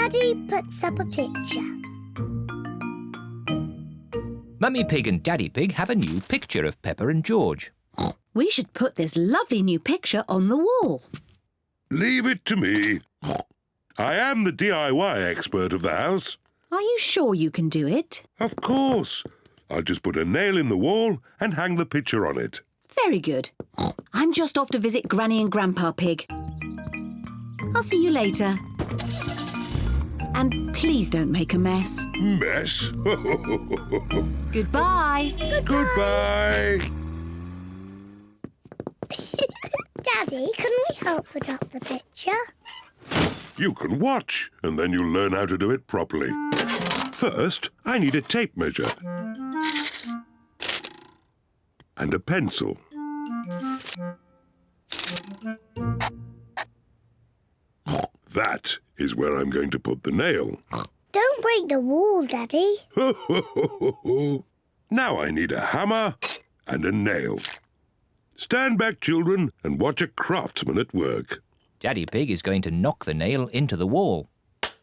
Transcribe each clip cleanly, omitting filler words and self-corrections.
Daddy puts up a picture. Mummy Pig and Daddy Pig have a new picture of Peppa and George. We should put this lovely new picture on the wall. Leave it to me. I am the DIY expert of the house. Are you sure you can do it? Of course. I'll just put a nail in the wall and hang the picture on it. Very good. I'm just off to visit Granny and Grandpa Pig. I'll see you later. And please don't make a mess. Mess? Goodbye. Goodbye. Daddy, can we help put up the picture? You can watch, and then you'll learn how to do it properly. First, I need a tape measure. And a pencil. That is where I'm going to put the nail. Don't break the wall, Daddy. Now I need a hammer and a nail. Stand back, children, and watch a craftsman at work. Daddy Pig is going to knock the nail into the wall. Don't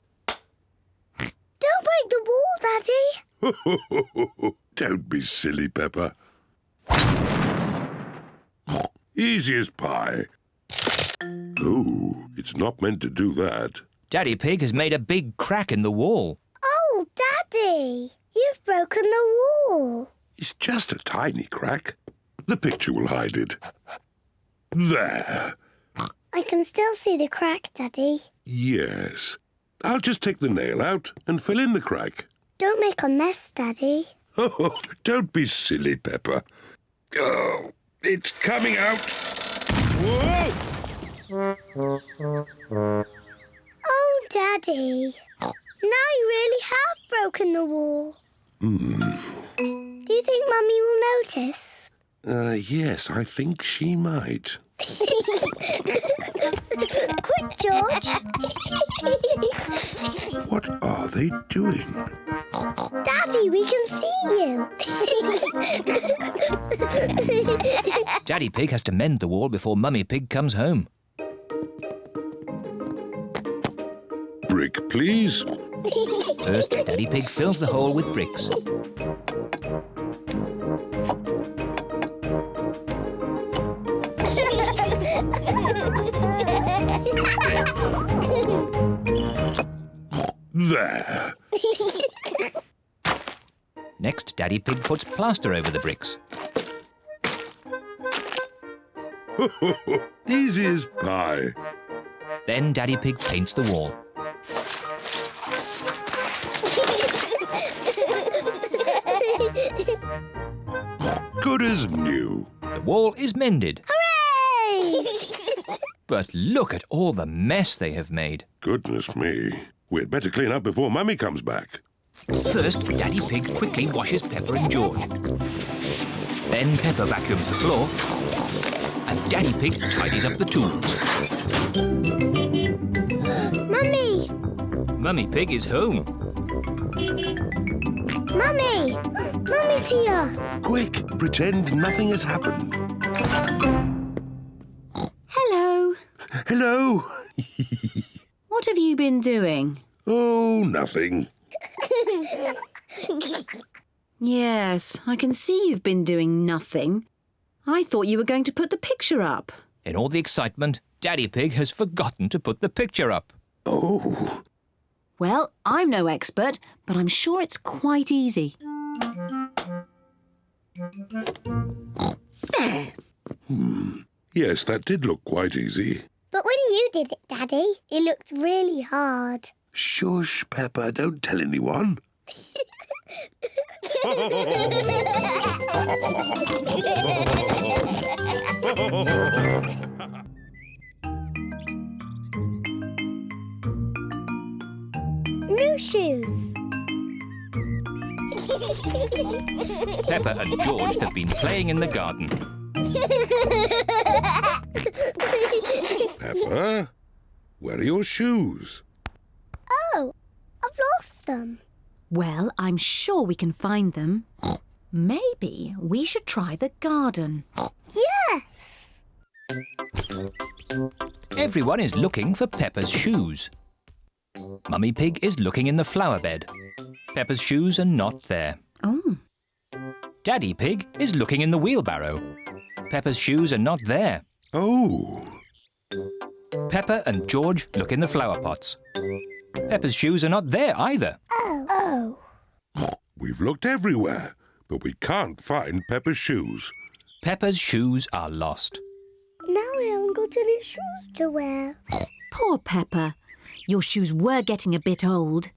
break the wall, Daddy. Don't be silly, Peppa. Easy as pie. Oh, it's not meant to do that. Daddy Pig has made a big crack in the wall. Oh, Daddy, you've broken the wall. It's just a tiny crack. The picture will hide it. There. I can still see the crack, Daddy. Yes. I'll just take the nail out and fill in the crack. Don't make a mess, Daddy. Oh, don't be silly, Peppa. Oh, it's coming out. Whoa! Oh, Daddy. Now you really have broken the wall. Do you think Mummy will notice? Yes, I think she might. Quick, George. What are they doing? Daddy, we can see you. Daddy Pig has to mend the wall before Mummy Pig comes home. Brick, please. First, Daddy Pig fills the hole with bricks. There. Next, Daddy Pig puts plaster over the bricks. Easy as pie. Then Daddy Pig paints the wall. Good as new. The wall is mended. Hooray! But look at all the mess they have made. Goodness me. We'd better clean up before Mummy comes back. First, Daddy Pig quickly washes Peppa and George. Then Peppa vacuums the floor. And Daddy Pig tidies up the tools. Mummy! Mummy Pig is home. Mummy! Mummy's here. Quick, pretend nothing has happened. Hello. Hello. What have you been doing? Oh, nothing. Yes, I can see you've been doing nothing. I thought you were going to put the picture up. In all the excitement, Daddy Pig has forgotten to put the picture up. Oh. Well, I'm no expert, but I'm sure it's quite easy. There. Yes, that did look quite easy. But when you did it, Daddy, it looked really hard. Shush, Peppa, don't tell anyone. New shoes. Peppa and George have been playing in the garden. Peppa, where are your shoes? Oh, I've lost them. Well, I'm sure we can find them. Maybe we should try the garden. Yes. Everyone is looking for Peppa's shoes. Mummy Pig is looking in the flower bed. Peppa's shoes are not there. Oh. Daddy Pig is looking in the wheelbarrow. Peppa's shoes are not there. Oh. Peppa and George look in the flower pots. Peppa's shoes are not there either. Oh. We've looked everywhere, but we can't find Peppa's shoes. Peppa's shoes are lost. Now I haven't got any shoes to wear. Poor Peppa. Your shoes were getting a bit old.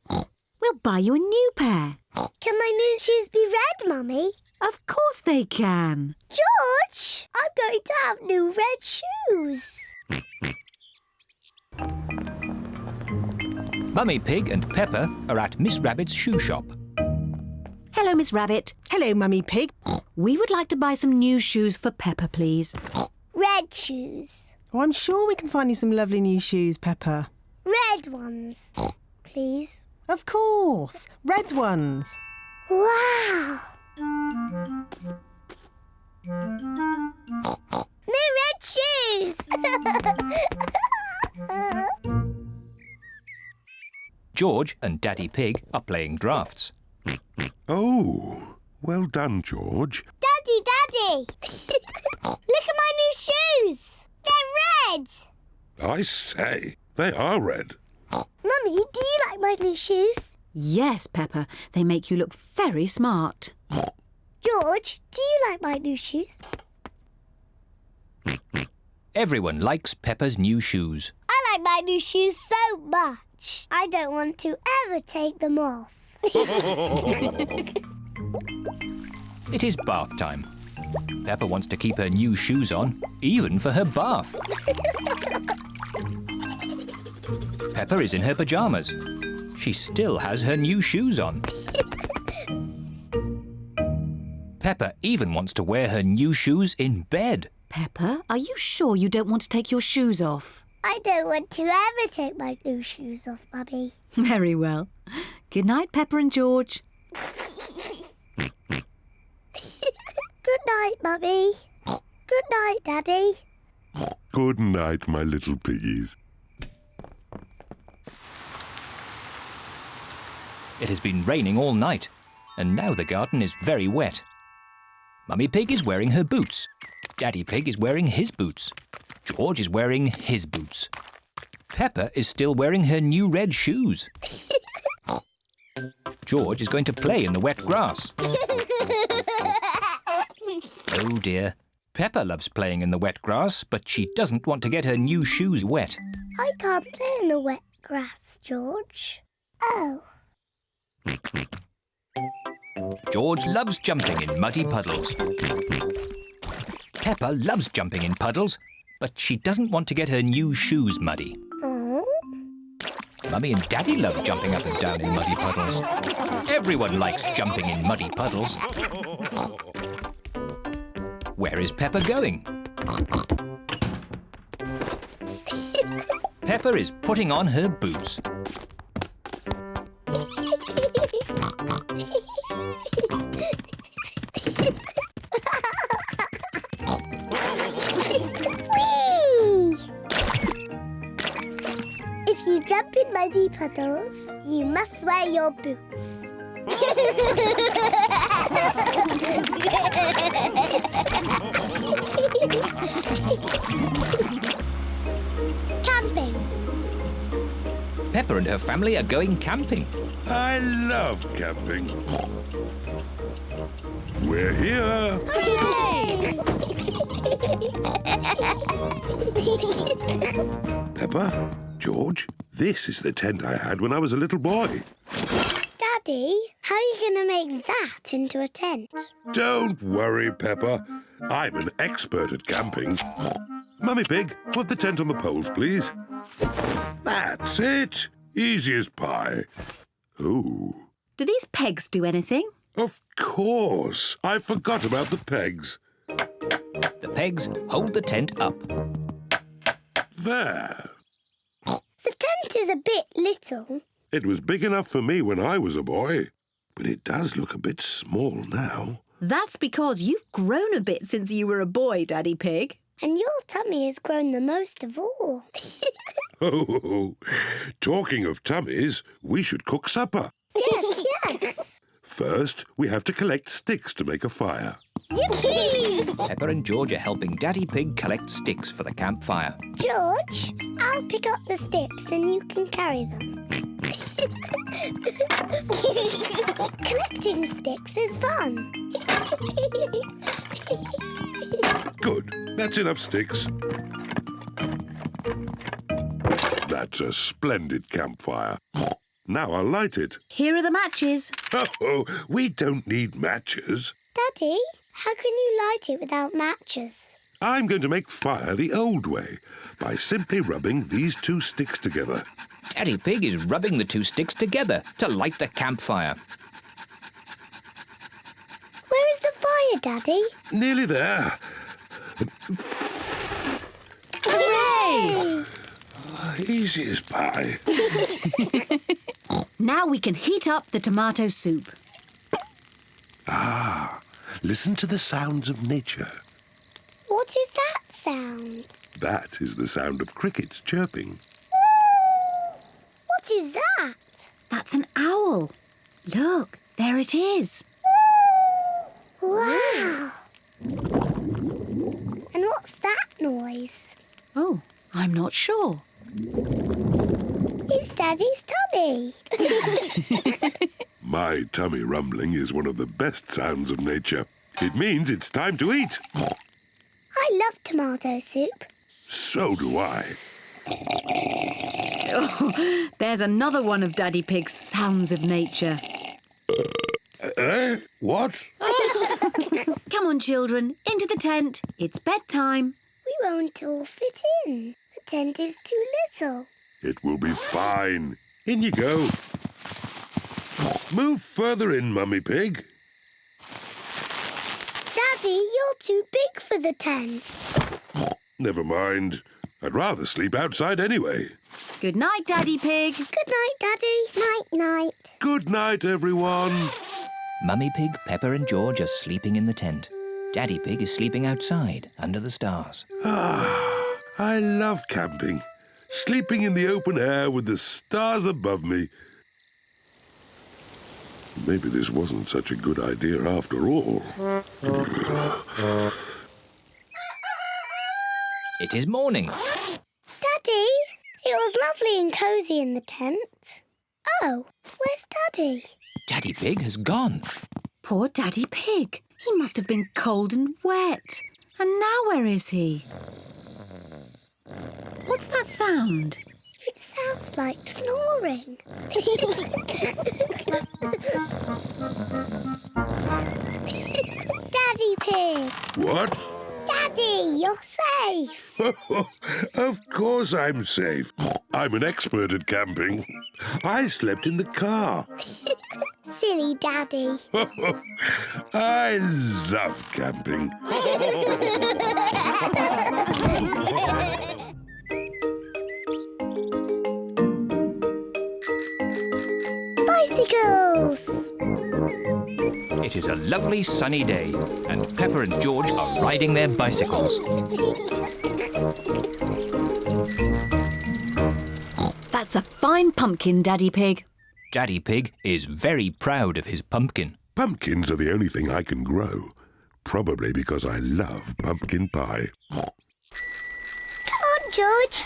We'll buy you a new pair. Can my new shoes be red, Mummy? Of course they can. George, I'm going to have new red shoes. Mummy Pig and Peppa are at Miss Rabbit's shoe shop. Hello, Miss Rabbit. Hello, Mummy Pig. We would like to buy some new shoes for Peppa, please. Red shoes. Oh, I'm sure we can find you some lovely new shoes, Peppa. Red ones, please. Of course. Red ones. Wow. New red shoes. George and Daddy Pig are playing drafts. Oh, well done, George. Daddy. Look at my new shoes. They're red. I say, they are red. Mummy, do you like my new shoes? Yes, Peppa. They make you look very smart. George, do you like my new shoes? Everyone likes Peppa's new shoes. I like my new shoes so much. I don't want to ever take them off. It is bath time. Peppa wants to keep her new shoes on, even for her bath. Peppa is in her pyjamas. She still has her new shoes on. Peppa even wants to wear her new shoes in bed. Peppa, are you sure you don't want to take your shoes off? I don't want to ever take my new shoes off, Mummy. Very well. Good night, Peppa and George. Good night, Mummy. Good night, Daddy. Good night, my little piggies. It has been raining all night, and now the garden is very wet. Mummy Pig is wearing her boots. Daddy Pig is wearing his boots. George is wearing his boots. Peppa is still wearing her new red shoes. George is going to play in the wet grass. Oh dear. Peppa loves playing in the wet grass, but she doesn't want to get her new shoes wet. I can't play in the wet grass, George. Oh. George loves jumping in muddy puddles. Peppa loves jumping in puddles, but she doesn't want to get her new shoes muddy. Oh. Mummy and Daddy love jumping up and down in muddy puddles. Everyone likes jumping in muddy puddles. Where is Peppa going? Peppa is putting on her boots. Whee! If you jump in muddy puddles, you must wear your boots. Camping. Peppa and her family are going camping. I love camping. We're here. Peppa, George, this is the tent I had when I was a little boy. Daddy, how are you going to make that into a tent? Don't worry, Peppa. I'm an expert at camping. Mummy Pig, put the tent on the poles, please. That's it. Easy as pie. Oh. Do these pegs do anything? Of course. I forgot about the pegs. The pegs hold the tent up. There. The tent is a bit little. It was big enough for me when I was a boy, but it does look a bit small now. That's because you've grown a bit since you were a boy, Daddy Pig. And your tummy has grown the most of all. Oh, talking of tummies, we should cook supper. Yes. First, we have to collect sticks to make a fire. Yippee! Peppa and George are helping Daddy Pig collect sticks for the campfire. George, I'll pick up the sticks and you can carry them. Collecting sticks is fun. Good. That's enough sticks. That's a splendid campfire. Now I'll light it. Here are the matches. Oh, we don't need matches. Daddy, how can you light it without matches? I'm going to make fire the old way by simply rubbing these two sticks together. Daddy Pig is rubbing the two sticks together to light the campfire. Where is the fire, Daddy? Nearly there. Hooray! Easy as pie. Now we can heat up the tomato soup. Listen to the sounds of nature. What is that sound? That is the sound of crickets chirping. What is that? That's an owl. Look, there it is. Wow! And what's that noise? Oh, I'm not sure. It's Daddy's tummy. My tummy rumbling is one of the best sounds of nature. It means it's time to eat. I love tomato soup. So do I. There's another one of Daddy Pig's sounds of nature. What? Come on, children, into the tent. It's bedtime. We won't all fit in. The tent is too little. It will be fine. In you go. Move further in, Mummy Pig. Daddy, you're too big for the tent. Never mind. I'd rather sleep outside anyway. Good night, Daddy Pig. Good night, Daddy. Night-night. Good night, everyone. Mummy Pig, Peppa and George are sleeping in the tent. Daddy Pig is sleeping outside under the stars. I love camping. Sleeping in the open air with the stars above me. Maybe this wasn't such a good idea after all. It is morning. Daddy, it was lovely and cosy in the tent. Oh, where's Daddy? Daddy Pig has gone. Poor Daddy Pig. He must have been cold and wet. And now where is he? What's that sound? It sounds like snoring. Daddy Pig! What? Daddy, you're safe! Of course I'm safe. I'm an expert at camping. I slept in the car. Silly Daddy. I love camping. Bicycles! It is a lovely sunny day, and Peppa and George are riding their bicycles. That's a fine pumpkin, Daddy Pig. Daddy Pig is very proud of his pumpkin. Pumpkins are the only thing I can grow. Probably because I love pumpkin pie. Come on, George.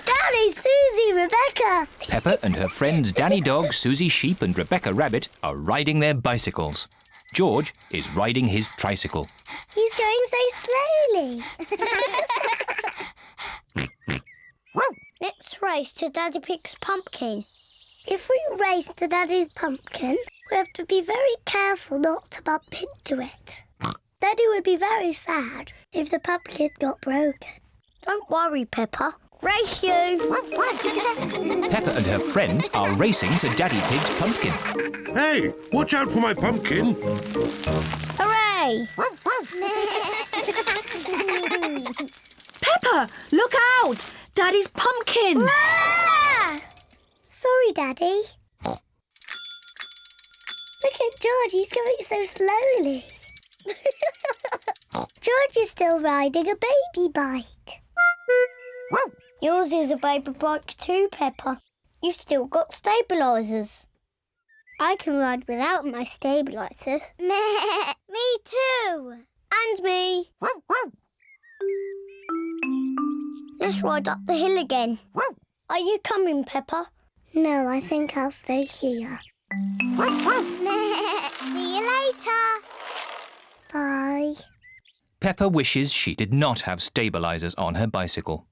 Daddy, Susie, Rebecca. Peppa and her friends Danny Dog, Susie Sheep and Rebecca Rabbit are riding their bicycles. George is riding his tricycle. He's going so slowly. Let's race to Daddy Pig's pumpkin. If we race to Daddy's pumpkin, we have to be very careful not to bump into it. Daddy would be very sad if the pumpkin got broken. Don't worry, Peppa. Race you! Peppa and her friends are racing to Daddy Pig's pumpkin. Hey, watch out for my pumpkin. Hooray! Peppa, look out! Daddy's pumpkin! Ah! Sorry, Daddy. Look at George, he's going so slowly. George is still riding a baby bike. Yours is a baby bike too, Peppa. You've still got stabilisers. I can ride without my stabilisers. Me too. And me. Let's ride up the hill again. Are you coming, Peppa? No, I think I'll stay here. See you later. Bye. Peppa wishes she did not have stabilisers on her bicycle.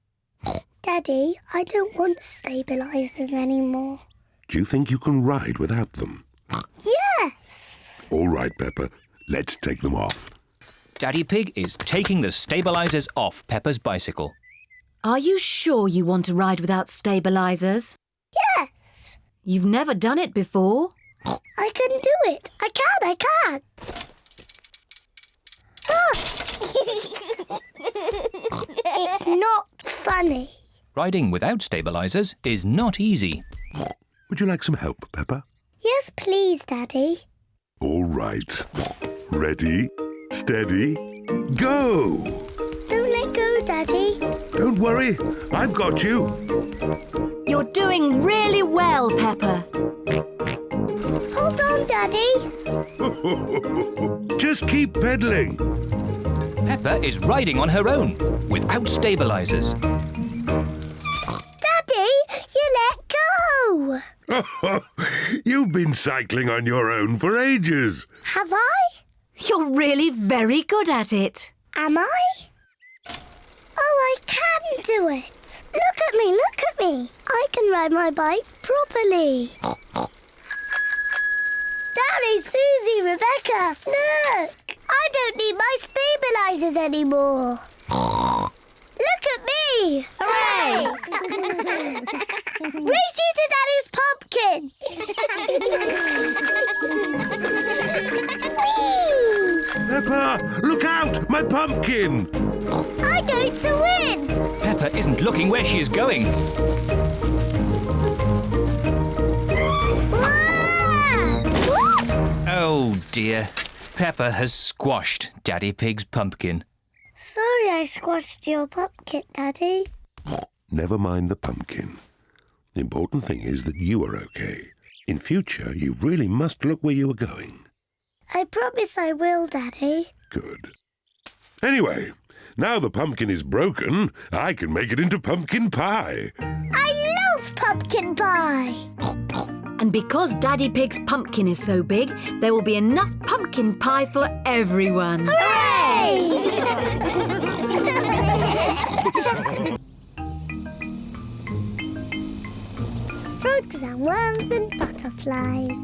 Daddy, I don't want stabilisers anymore. Do you think you can ride without them? Yes! All right, Peppa. Let's take them off. Daddy Pig is taking the stabilisers off Peppa's bicycle. Are you sure you want to ride without stabilisers? Yes! You've never done it before. I can do it. I can. Ah! It's not funny. Riding without stabilisers is not easy. Would you like some help, Peppa? Yes, please, Daddy. All right. Ready, steady, go! Don't let go, Daddy. Don't worry, I've got you. You're doing really well, Peppa. Hold on, Daddy. Just keep pedaling. Peppa is riding on her own, without stabilisers. Daddy, you let go. You've been cycling on your own for ages. Have I? You're really very good at it. Am I? Oh, I can do it. Look at me. I can ride my bike properly. Daddy, Susie, Rebecca, look! I don't need my stabilisers anymore. Look at me! Hooray! Race you to Daddy's pumpkin! Whee! Peppa, look out! My pumpkin! I'm going to win! Peppa isn't looking where she is going. Wow! Whoops! Oh dear. Peppa has squashed Daddy Pig's pumpkin. Sorry I squashed your pumpkin, Daddy. Never mind the pumpkin. The important thing is that you are okay. In future, you really must look where you are going. I promise I will, Daddy. Good. Anyway, now the pumpkin is broken, I can make it into pumpkin pie. I love pumpkin pie! And because Daddy Pig's pumpkin is so big, there will be enough pumpkin pie for everyone. Hooray! Frogs and worms and butterflies.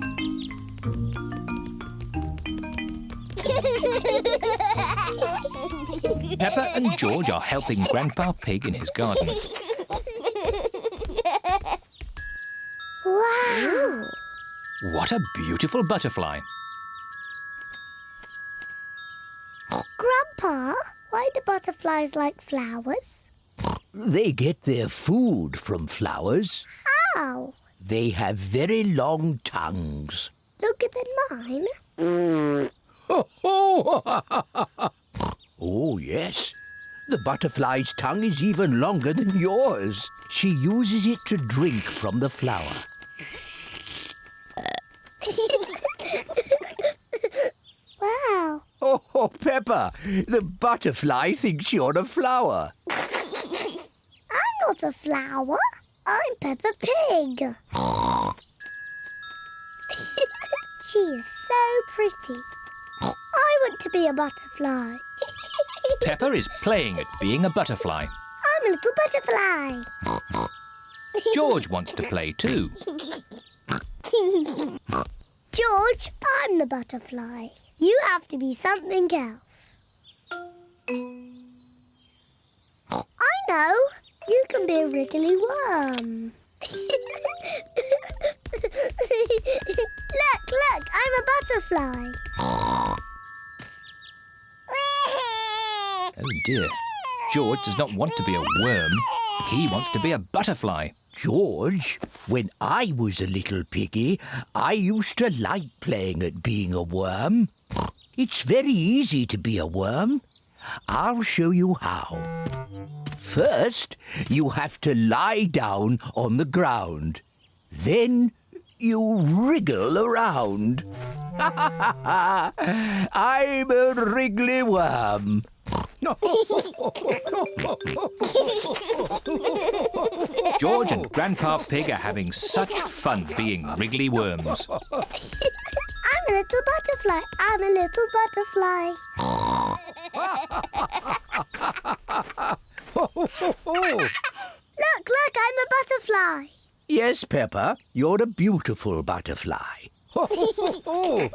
Peppa and George are helping Grandpa Pig in his garden. Wow! What a beautiful butterfly. Grandpa, why do butterflies like flowers? They get their food from flowers. How? They have very long tongues. Longer than mine? Oh, yes. The butterfly's tongue is even longer than yours. She uses it to drink from the flower. Wow! Oh, Peppa, the butterfly thinks you're a flower. I'm not a flower. I'm Peppa Pig. She is so pretty. I want to be a butterfly. Peppa is playing at being a butterfly. I'm a little butterfly. George wants to play too. George, I'm the butterfly. You have to be something else. I know. You can be a wriggly worm. Look, I'm a butterfly. Oh dear. George does not want to be a worm. He wants to be a butterfly. George, when I was a little piggy, I used to like playing at being a worm. It's very easy to be a worm. I'll show you how. First, you have to lie down on the ground. Then you wriggle around. I'm a wriggly worm. George and Grandpa Pig are having such fun being wriggly worms. I'm a little butterfly. I'm a little butterfly. Look, I'm a butterfly. Yes, Peppa, you're a beautiful butterfly. Grandpa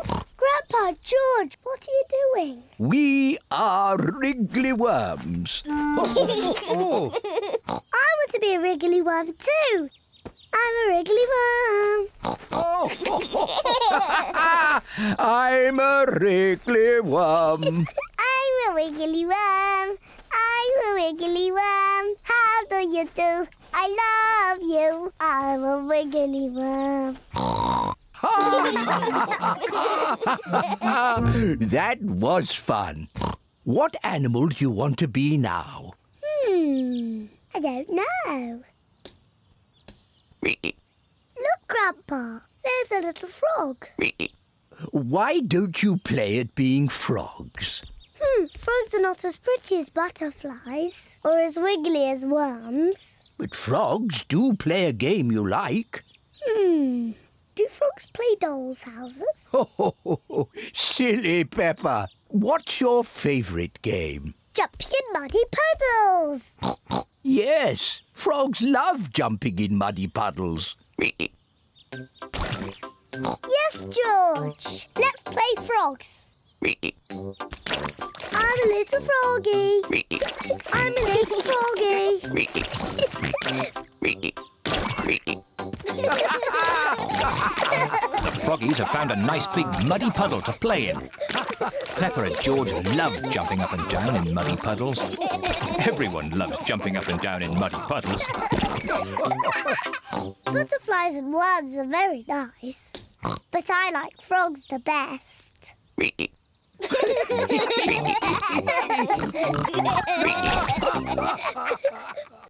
George, what are you doing? We are wriggly worms. I want to be a wriggly worm too. I'm a wriggly worm. I'm a wriggly worm. I'm a wiggly worm. I'm a wiggly worm. How do you do? I love you. I'm a wiggly worm. That was fun. What animal do you want to be now? I don't know. Look, Grandpa. There's a little frog. Why don't you play at being frogs? Frogs are not as pretty as butterflies or as wiggly as worms. But frogs do play a game you like. Do frogs play dolls' houses? Oh, silly Peppa. What's your favourite game? Jumping in muddy puddles. Yes, frogs love jumping in muddy puddles. Yes, George. Let's play frogs. I'm a little froggy. I'm a little froggy. The froggies have found a nice big muddy puddle to play in. Peppa and George love jumping up and down in muddy puddles. Everyone loves jumping up and down in muddy puddles. Butterflies and worms are very nice, but I like frogs the best.